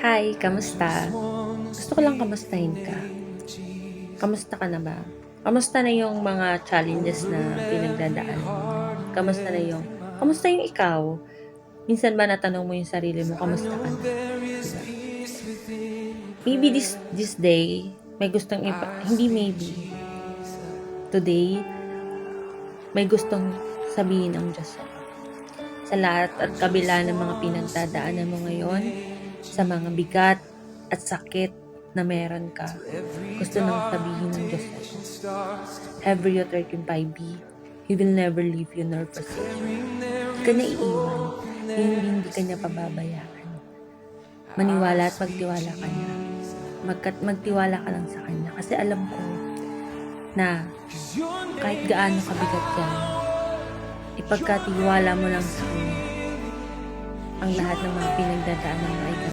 Hi, kamusta? Gusto ko lang kamustahin ka. Kamusta ka na ba? Kamusta na yung mga challenges na pinagdadaanan mo ngayon? Kamusta yung ikaw? Minsan ba natanong mo yung sarili mo, kamusta ka na? 'Di ba? Maybe this day, may gustong hindi maybe, today, may gustong sabihin ang Diyos sa'yo. Sa lahat at kabila ng mga pinagdadaanan mo ngayon, sa mga bigat at sakit na meron ka, gusto nang sabihin ng Diyos sa'yo. Hebrew 13:5b, He will never leave you nor forsake you. Hindi ka na iiwan, hindi ka niya pababayaan. Maniwala at magtiwala ka na. Magtiwala ka lang sa Kanya kasi alam ko na kahit gaano kabigat yan, ipagkatiwala mo lang sa Kanya ang lahat ng mga pinagdadaanan mo ay